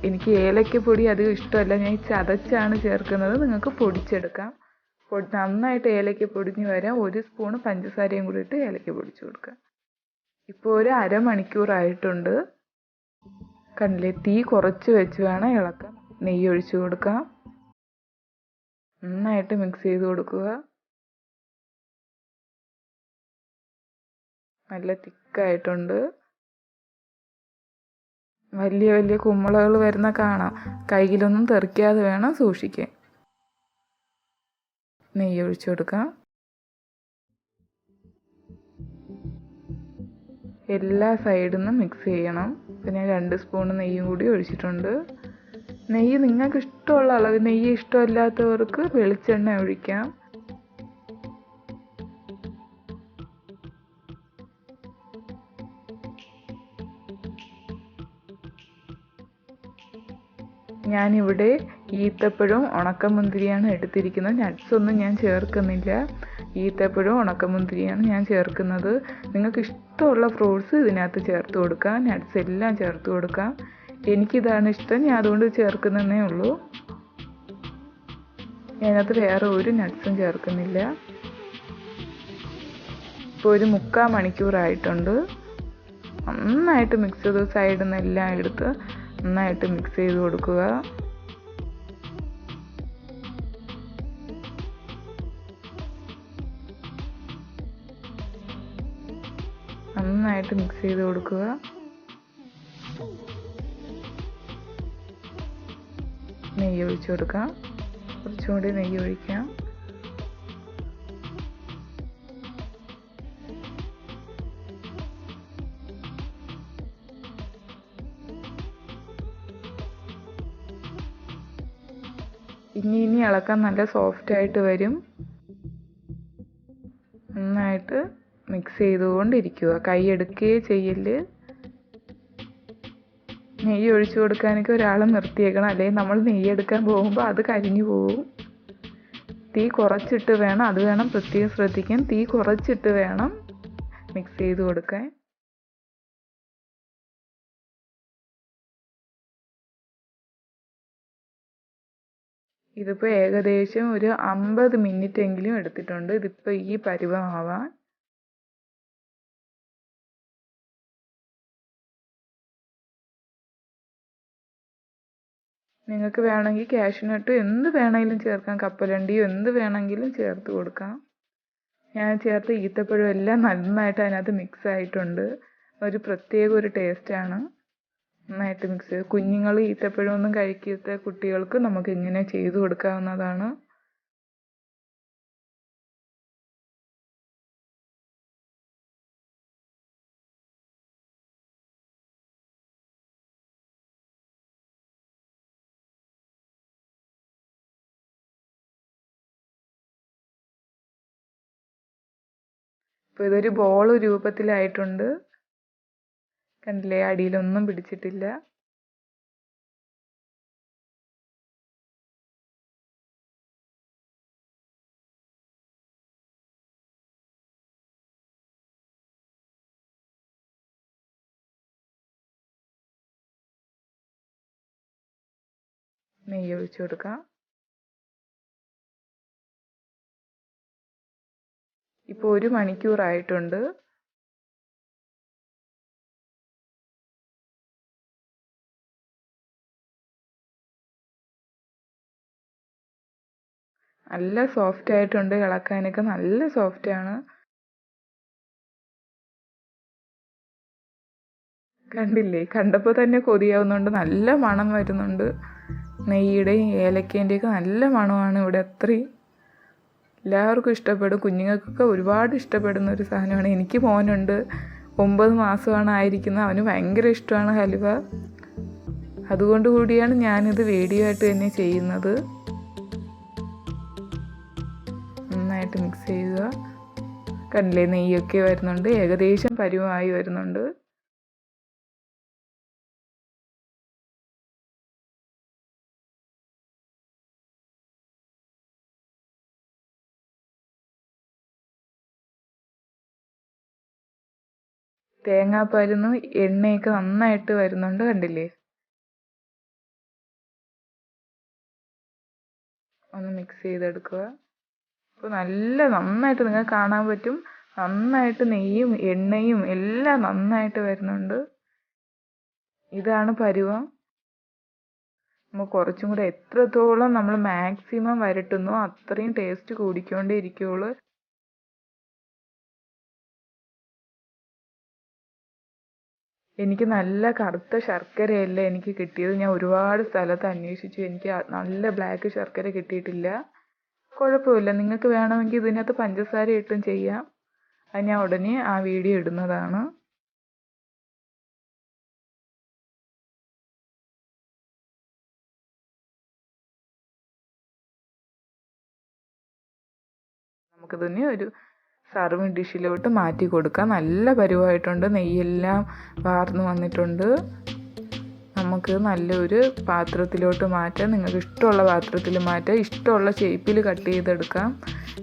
എനിക്ക് ഏലക്കപ്പൊടി അധികം ഇഷ്ടമല്ല, ഞാൻ ചതച്ചാണ് ചേർക്കുന്നത്. നിങ്ങൾക്ക് പൊടിച്ചെടുക്കാം. നന്നായിട്ട് ഏലക്ക പൊടിഞ്ഞ് വരാൻ 1 സ്പൂൺ പഞ്ചസാരയും കൂടി ഇട്ട് ഏലക്ക പൊടിച്ച് കൊടുക്കുക. ഇപ്പോൾ ഒരു അരമണിക്കൂറായിട്ടുണ്ട്. കണ്ടില്ലേ, തീ കുറച്ച് വെച്ച് വേണം ഇളക്കാൻ. നെയ്യ് ഒഴിച്ച് കൊടുക്കാം. നന്നായിട്ട് മിക്സ് ചെയ്ത് കൊടുക്കുക. നല്ല തിക്കായിട്ടുണ്ട്. വലിയ വലിയ കുമ്മളകൾ വരുന്ന കാണാം. കയ്യിലൊന്നും തെറിക്കാതെ വേണം സൂക്ഷിക്കാൻ. നെയ്യ് ഒഴിച്ച് കൊടുക്കാം. എല്ലാ സൈഡിൽ നിന്നും മിക്സ് ചെയ്യണം. പിന്നെ 2 സ്പൂൺ നെയ്യും കൂടി ഒഴിച്ചിട്ടുണ്ട്. നെയ്യ് നിങ്ങൾക്ക് ഇഷ്ടമുള്ള അളവ്. നെയ്യ് ഇഷ്ടമില്ലാത്തവർക്ക് വെളിച്ചെണ്ണ ഒഴിക്കാം. ഞാനിവിടെ ഈത്തപ്പഴവും ഉണക്കമുന്തിരിയാണ് എടുത്തിരിക്കുന്നത്. നട്ട്സൊന്നും ഞാൻ ചേർക്കുന്നില്ല. ഈത്തപ്പഴവും ഉണക്കമുന്തിരിയാണ് ഞാൻ ചേർക്കുന്നത്. നിങ്ങൾക്ക് ഇഷ്ടമുള്ള ഫ്രൂട്ട്സ് ഇതിനകത്ത് ചേർത്ത് കൊടുക്കാം. നട്ട്സ് എല്ലാം ചേർത്ത് കൊടുക്കാം. എനിക്കിതാണ് ഇഷ്ടം, ഞാൻ അതുകൊണ്ട് ചേർക്കുന്നതേ ഉള്ളൂ. ഞാനകത്ത് വേറെ ഒരു നട്ട്സും ചേർക്കുന്നില്ല. ഇപ്പോൾ ഒരു 3/4 മണിക്കൂറായിട്ടുണ്ട്. നന്നായിട്ട് മിക്സ് ചെയ്ത് സൈഡിൽ നിന്ന് എല്ലാം എടുത്ത് നന്നായിട്ട് മിക്സ് ചെയ്ത് കൊടുക്കുക. നന്നായിട്ട് മിക്സ് ചെയ്ത് കൊടുക്കുക. നെയ്യ് ഒഴിച്ച് കൊടുക്കാം. കുറച്ചുകൂടി നെയ്യ് ഒഴിക്കാം. ഇനി ഇളക്കാൻ നല്ല സോഫ്റ്റ് ആയിട്ട് വരും. നന്നായിട്ട് മിക്സ് ചെയ്തുകൊണ്ടിരിക്കുക. കൈ എടുക്കുകയേ ചെയ്യല്. നെയ്യ് ഒഴിച്ചു കൊടുക്കാനൊക്കെ ഒരാളെ നിർത്തിയേക്കണം, അല്ലെങ്കിൽ നമ്മൾ നെയ്യ് എടുക്കാൻ പോകുമ്പോൾ അത് കരിഞ്ഞു പോകും. തീ കുറച്ചിട്ട് വേണം, അത് വേണം പ്രത്യേകം ശ്രദ്ധിക്കാൻ. തീ കുറച്ചിട്ട് വേണം മിക്സ് ചെയ്ത് കൊടുക്കാൻ. ഇതിപ്പോൾ ഏകദേശം ഒരു 50 മിനിറ്റ് എങ്കിലും എടുത്തിട്ടുണ്ട്. ഇതിപ്പോൾ ഈ പരുവമാവാൻ. നിങ്ങൾക്ക് വേണമെങ്കിൽ കാഷ്യൂനട്ട് എന്ത് വേണമെങ്കിലും ചേർക്കാം. കപ്പലണ്ടിയോ എന്ത് വേണമെങ്കിലും ചേർത്ത് കൊടുക്കാം. ഞാൻ ചേർത്ത ഈത്തപ്പഴം എല്ലാം നന്നായിട്ട് അതിനകത്ത് മിക്സ് ആയിട്ടുണ്ട്. ഒരു പ്രത്യേക ഒരു ടേസ്റ്റാണ്. നന്നായിട്ട് മിക്സ് ചെയ്ത് കുഞ്ഞുങ്ങൾ ഈത്തപ്പഴം ഒന്നും കഴിക്കാത്ത കുട്ടികൾക്ക് നമുക്ക് ഇങ്ങനെ ചെയ്തു കൊടുക്കാവുന്നതാണ്. ഇപ്പോൾ ഇതൊരു ബോൾ രൂപത്തിലായിട്ടുണ്ട്. കണ്ടില്ലേ, അടിയിലൊന്നും പിടിച്ചിട്ടില്ല. നെയ്യ് ഒഴിച്ചു കൊടുക്കാം. ഇപ്പോൾ 1 മണിക്കൂറായിട്ടുണ്ട്. നല്ല സോഫ്റ്റ് ആയിട്ടുണ്ട്. ഇളക്കാനൊക്കെ നല്ല സോഫ്റ്റാണ്. കണ്ടില്ലേ, കണ്ടപ്പോൾ തന്നെ കൊതിയാവുന്നുണ്ട്. നല്ല മണം വരുന്നുണ്ട്. നെയ്യുടെയും ഏലക്കേൻ്റെയൊക്കെ നല്ല മണമാണ് ഇവിടെ. അത്രയും എല്ലാവർക്കും ഇഷ്ടപ്പെടും. കുഞ്ഞുങ്ങൾക്കൊക്കെ ഒരുപാട് ഇഷ്ടപ്പെടുന്ന ഒരു സാധനമാണ്. എനിക്ക് മോനുണ്ട്, 9 മാസമാണ് ആയിരിക്കുന്നത്. അവന് ഭയങ്കര ഇഷ്ടമാണ് ഹലുവ. അതുകൊണ്ട് കൂടിയാണ് ഞാനിത് വീഡിയോ ആയിട്ട് തന്നെ ചെയ്യുന്നത്. നന്നായിട്ട് മിക്സ് ചെയ്യുക. കണ്ടില്ലേ, നെയ്യൊക്കെ വരുന്നുണ്ട്. ഏകദേശം പരുവമായി വരുന്നുണ്ട്. തേങ്ങാപ്പാലിൽ നിന്ന് എണ്ണയൊക്കെ നന്നായിട്ട് വരുന്നുണ്ട്. കണ്ടില്ലേ. ഒന്ന് മിക്സ് ചെയ്തെടുക്കുക. അപ്പോൾ നന്നായിട്ട് നിങ്ങൾക്ക് കാണാൻ പറ്റും, നന്നായിട്ട് നെയ്യും എണ്ണയും എല്ലാം നന്നായിട്ട് വരുന്നുണ്ട്. ഇതാണ് പരുവം. നമ്മൾ കുറച്ചും കൂടെ എത്രത്തോളം നമ്മൾ മാക്സിമം വരട്ടുന്നോ അത്രയും ടേസ്റ്റ് കൂടിക്കൊണ്ടേ ഇരിക്കുകയുള്ളൂ. എനിക്ക് നല്ല കറുത്ത ശർക്കരയല്ല എനിക്ക് കിട്ടിയത്. ഞാൻ ഒരുപാട് സ്ഥലത്ത് അന്വേഷിച്ചു, എനിക്ക് നല്ല ബ്ലാക്ക് ശർക്കര കിട്ടിയിട്ടില്ല. കുഴപ്പമില്ല, നിങ്ങൾക്ക് വേണമെങ്കിൽ ഇതിനകത്ത് പഞ്ചസാര ഇട്ടും ചെയ്യാം. അത് ഞാൻ ഉടനെ ആ വീഡിയോ ഇടുന്നതാണ്. നമുക്കിതിന് ഒരു സർവിങ് ഡിഷിലോട്ട് മാറ്റി കൊടുക്കാം. നല്ല പരുവായിട്ടുണ്ട്, നെയ്യെല്ലാം വാർന്ന് വന്നിട്ടുണ്ട്. നമുക്ക് നല്ലൊരു പാത്രത്തിലോട്ട് മാറ്റാം. നിങ്ങൾക്ക് ഇഷ്ടമുള്ള പാത്രത്തിൽ മാറ്റാം, ഇഷ്ടമുള്ള ഷേപ്പിൽ കട്ട് ചെയ്തെടുക്കാം.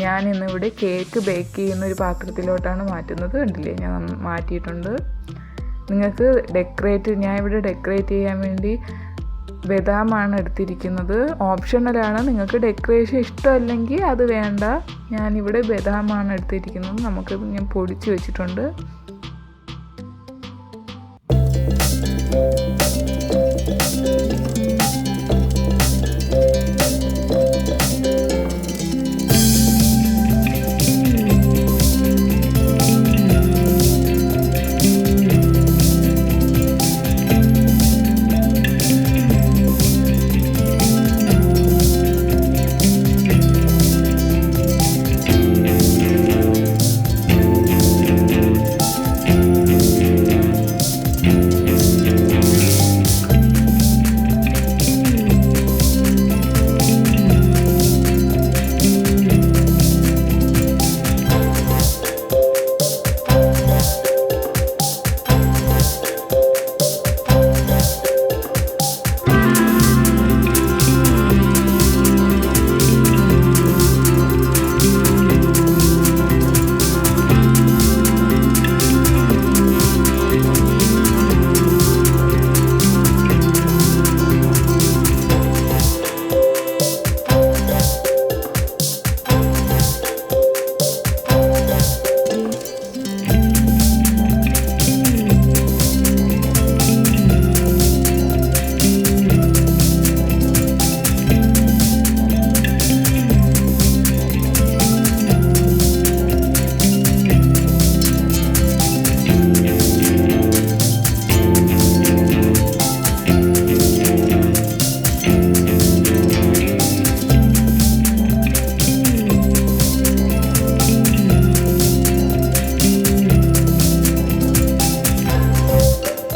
ഞാനിന്നിവിടെ കേക്ക് ബേക്ക് ചെയ്യുന്ന ഒരു പാത്രത്തിലോട്ടാണ് മാറ്റുന്നത്. കണ്ടില്ലേ, ഞാൻ മാറ്റിയിട്ടുണ്ട്. നിങ്ങൾക്ക് ഞാൻ ഇവിടെ ഡെക്കറേറ്റ് ചെയ്യാൻ വേണ്ടി ബദാമാണ് എടുത്തിരിക്കുന്നത്. ഓപ്ഷണലാണ്, നിങ്ങൾക്ക് ഡെക്കറേഷൻ ഇഷ്ടമല്ലെങ്കിൽ അത് വേണ്ട. ഞാനിവിടെ ബദാമാണ് എടുത്തിരിക്കുന്നത്. ഞാൻ പൊടിച്ച് വെച്ചിട്ടുണ്ട്.